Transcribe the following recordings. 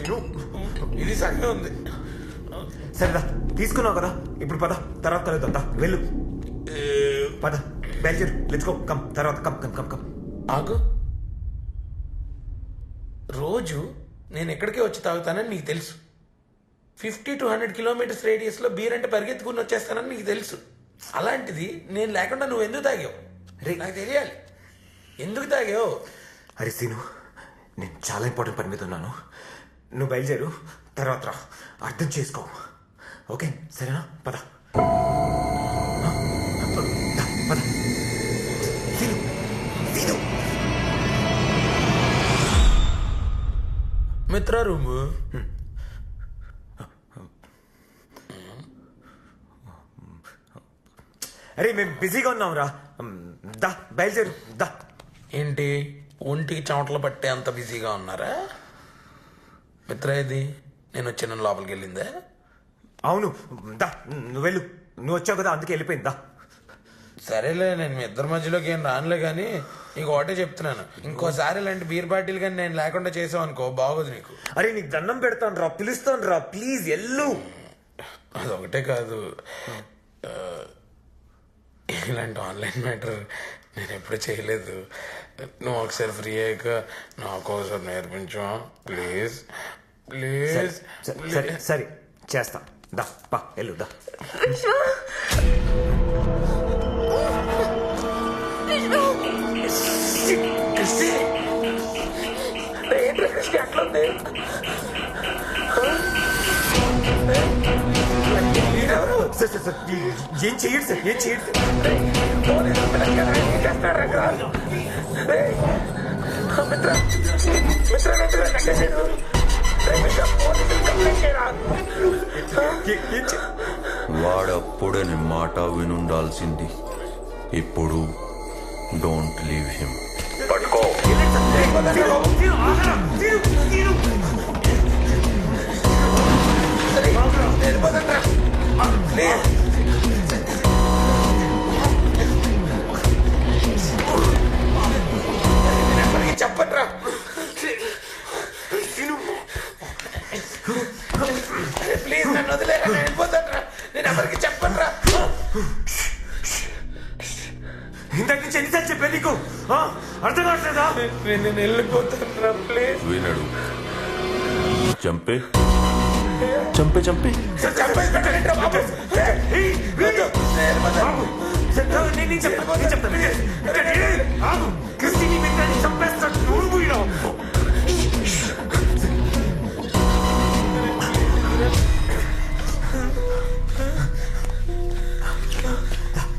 Scene ఇది సగం ఉంది. సరేదా తీసుకున్నావు కదా ఇప్పుడు పద, తర్వాత కలుద్దాం. వెళ్ళు పద, బయలుదేరు. Let's go. కమ్ తర్వాత కమ్ కమ్ కమ్ కమ్. ఆగు. రోజు నేను ఎక్కడికే వచ్చి తాగుతానని నీకు తెలుసు. 50 to 100 కిలోమీటర్స్ రేడియస్లో బీర్ అంటే పరిగెత్తుకుని వచ్చేస్తానని నీకు తెలుసు. అలాంటిది నేను లేకుండా నువ్వు ఎందుకు తాగావు? నాకు తెలియాలి ఎందుకు తాగావు. అరే సీను, నేను చాలా ఇంపార్టెంట్ పని మీద ఉన్నాను. నువ్వు బయలుదేరు, తర్వాత రా. అర్థం చేసుకో, ఓకే? సరేనా? పద పద. Scene, scene. మిత్ర రూము. అరే మేము బిజీగా ఉన్నాం రా. దా బయలుదేరు దా. ఏంటి ఒంటికి చెమటలు పట్టే అంత బిజీగా ఉన్నారా? మిత్ర ఇది నేను వచ్చిన లోపలికి వెళ్ళిందే. అవును, దా నువ్వు వెళ్ళు. నువ్వు వచ్చావు కదా అందుకే వెళ్ళిపోయిందా. సరేలే, నేను మీ ఇద్దరి మధ్యలోకి ఏం రానులే, కానీ నీకు ఒకటే చెప్తున్నాను, ఇంకోసారి ఇలాంటి బీర్ పార్టీలు కానీ నేను లేకుండా చేసావు అనుకో బాగోదు నీకు. అరే నీకు దండం పెడతాను రా, పిలుస్తాను రా, ప్లీజ్ ఎల్లు. అదొకటే కాదు, ఇలాంటి ఆన్లైన్ మ్యాటర్ నేను ఎప్పుడు చేయలేదు. నువ్వు ఒకసారి ఫ్రీ అయ్యాక నాకు ఒకసారి నేర్పించు ప్లీజ్ ప్లీజ్. సరే సరే చేస్తా. దా పా వెళ్ళు దా. సార్ సార్ సార్ ఏం చెయ్యడు సార్, ఏం చెయ్యడు వాడప్పుడే నీ మాట వినుండాల్సింది. ఇప్పుడు డోంట్ లీవ్ హిమ్. పట్టుకో. చెప్పట్రా ప్లీజ్, నన్ను వదిలేరా, నేను వెళ్ళిపోతాడ్రా. నేను ఎవరికి చెప్పట్రా. ఇంతకు నుంచి ఎన్నిసార్లు చెప్పే నీకు అర్థం కావట్లేదా? నేను వెళ్ళిపోతాడ్రా ప్లీజ్. వినడు. చంపే చంపే చంపే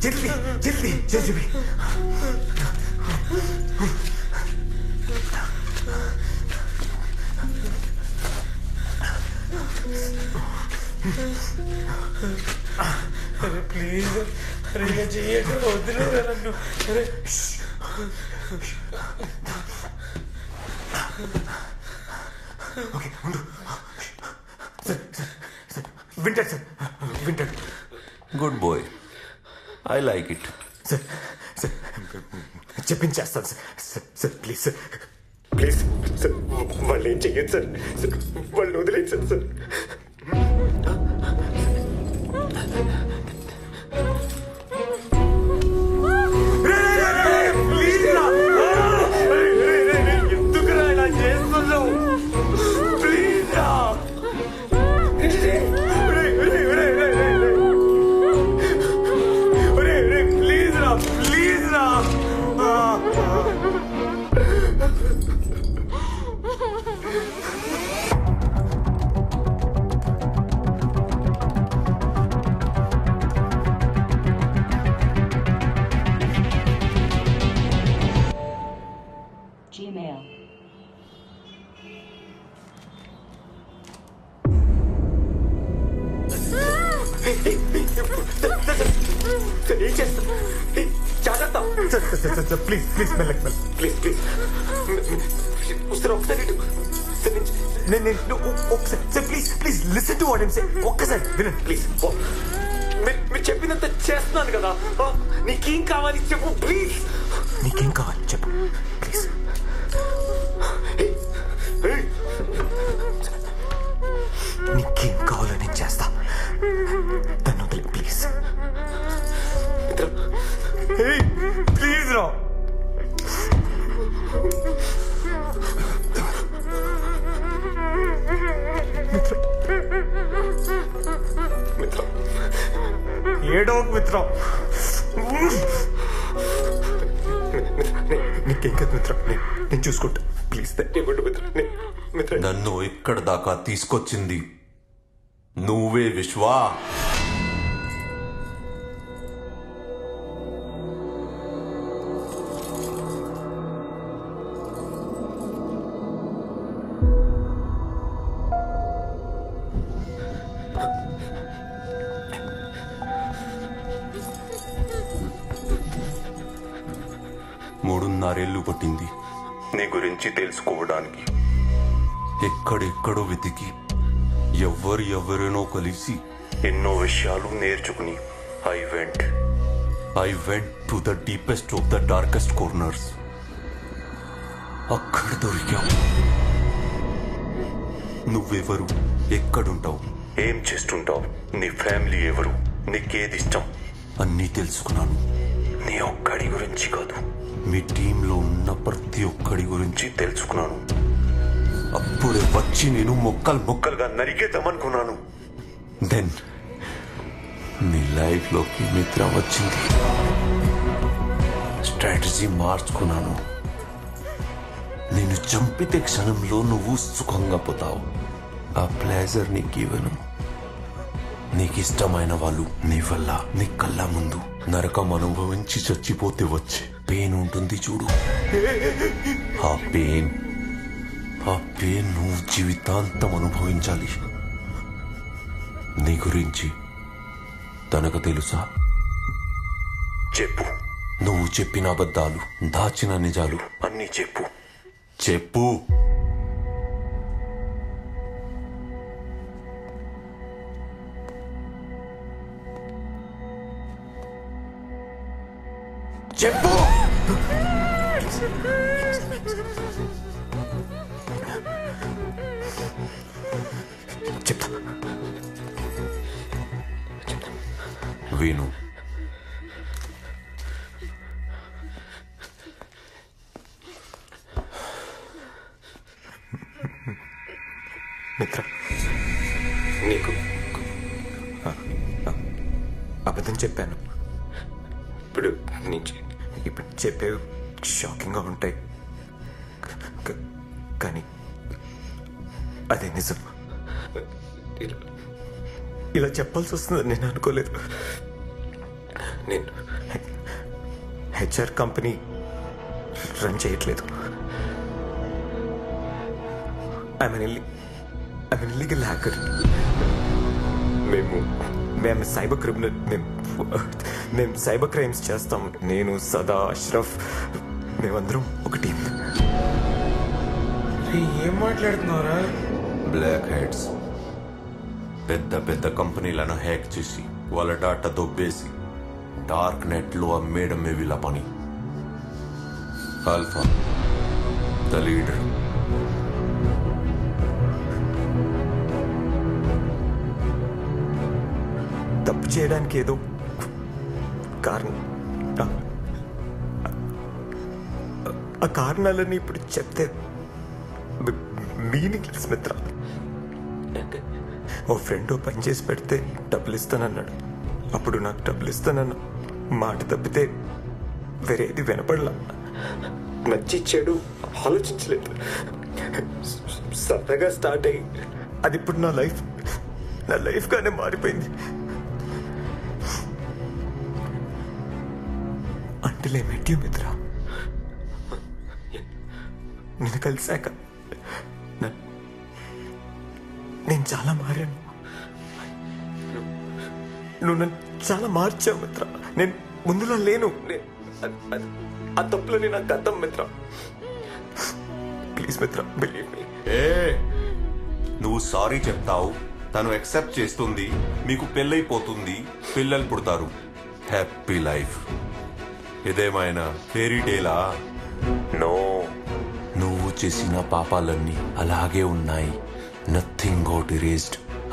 జల్దీ జల్దీ జల్దీ. అరే ప్లీజ్, అరే ఇలా చెయ్యక వదిలేరా నన్ను. అరే ఓకే ఉండు. సార్ సార్ సార్ వింటాడు సార్, వింటాడు. Good boy, I like it. Sir sir చెప్పించేస్తాను sir. Sir sir please sir, please sir వాళ్ళు ఏం చెయ్యదు సార్. సార్ వాళ్ళు వదిలేదు సార్. సార్ ఎందుకురా ఇలా చేస్తున్నావు? ప్లీజ్ రా. ప్లీజ్ రా, ప్లీజ్ రా. Gmail. సార్ ఏం చేస్తా? జాగ్రత్త sir. Sir sir sir please please మెల్లకి మెల్ల, ప్లీజ్ ప్లీజ్. సార్ ఒకసారి నేను ఒకసారి sir please please listen to what I'm saying. ఒక్కసారి వినండి ప్లీజ్. మీరు చెప్పినంత చేస్తున్నాను కదా. నీకేం కావాలి చెప్పు ప్లీజ్. నీకేం కావాలి చెప్పు ప్లీజ్. ఏడోకు మిత్ర. నీకేం కదా మిత్ర, నేను చూసుకుంటా. ప్లీజ్ మిత్ర. నన్ను ఇక్కడ దాకా తీసుకొచ్చింది నువ్వే విశ్వా. మూడున్నరేళ్లు పట్టింది నీ గురించి తెలుసుకోవడానికి. ఎక్కడెక్కడో వెతికి ఎవరెనో కలిసి ఎన్నో విషయాలు నేర్చుకుని I went to the deepest of the darkest corners. అక్కడ దొరికావు. నువ్వెవరు, ఎక్కడుంటావు, ఏం చేస్తుంటావు, నీ ఫ్యామిలీ ఎవరు, నీకేది ఇష్టం అన్నీ తెలుసుకున్నాను. నీ ఒక్కడి గురించి కాదు, మీ టీంలో ఉన్న ప్రతి ఒక్కడి గురించి తెలుసుకున్నాను. అప్పుడే వచ్చి నేను మొక్కలుగా నరికేద్దామనుకున్నాను. దెన్ నీ లైఫ్లోకి మిత్ర వచ్చింది. స్ట్రాటజీ మార్చుకున్నాను. నేను చంపితే క్షణంలో నువ్వు సుఖంగా పోతావు. ఆ ప్లేజర్ నీకు ఇవ్వను. నీకు ఇష్టమైన వాళ్ళు నీ వల్ల నీ కళ్ళ ముందు నరకం అనుభవించి చచ్చిపోతే వచ్చే పెయిన్ ఉంటుంది చూడు. ఆ పెయిన్ నువ్వు జీవితాంతం అనుభవించాలి. నీ గురించి తనకు తెలుసా? చెప్పు. నువ్వు చెప్పిన అబద్ధాలు, దాచిన నిజాలు అన్నీ చెప్పు. చెప్పు. చెప్పు. చెప్తా. విను. మిత్ర, నీకు అబద్ధం చెప్పాను. ఇప్పుడు చెప్పేవి షాకింగ్గా ఉంటాయి, కానీ అదే నిజం. ఇలా చెప్పాల్సి వస్తుందని నేను అనుకోలేదు. నేను హెచ్ఆర్ కంపెనీ రన్ చేయట్లేదు. I'm illegal hacker. మేము సైబర్ క్రిమినల్. మేము సైబర్ క్రైమ్స్ చేస్తాం. నేను, సదా, అష్రఫ్, మేమందరం ఒక టీం. ఏం మాట్లాడుతున్నావురా? బ్లాక్ హెడ్స్ పెద్ద కంపెనీలను హ్యాక్ చేసి వాళ్ళ డాటా దొబ్బేసి డార్క్ నెట్లో అమ్మేయడమే వీళ్ళ పని. Alpha the leader. తప్పు చేయడానికి ఏదో కారణం. ఆ కారణాలని ఇప్పుడు చెప్తే మీనింగ్లెస్ మిత్ర. ఓ ఫ్రెండ్ పని చేసి పెడితే డబ్బులు ఇస్తానన్నాడు. అప్పుడు నాకు డబ్బులు ఇస్తానన్న మాట తప్పితే వేరేది వినపడలా. నచ్చి చెడు ఆలోచించలేదు. సరదాగా స్టార్ట్ అయ్యి అది ఇప్పుడు నా లైఫ్గానే మారిపోయింది. అంటే మెట్ యూ మిత్ర. నేను కలిసాక నేను చాలా మారాను. నువ్వు నన్ను చాలా మార్చావు మిత్ర. నేను ముందులా లేను. ఆ తప్పులని నాకు అర్థం మిత్ర. ప్లీజ్ మిత్ర, బిలీవ్ మీ. నువ్వు సారీ చెప్తావు, తను యాక్సెప్ట్ చేస్తుంది, మీకు పెళ్ళైపోతుంది, పిల్లలు పుడతారు, హ్యాపీ లైఫ్. ఇదేమైనా ఫెయిరీ టేలా? నో, నువ్వు చేసిన పాపాలన్నీ అలాగే ఉన్నాయి. Nothing got erased.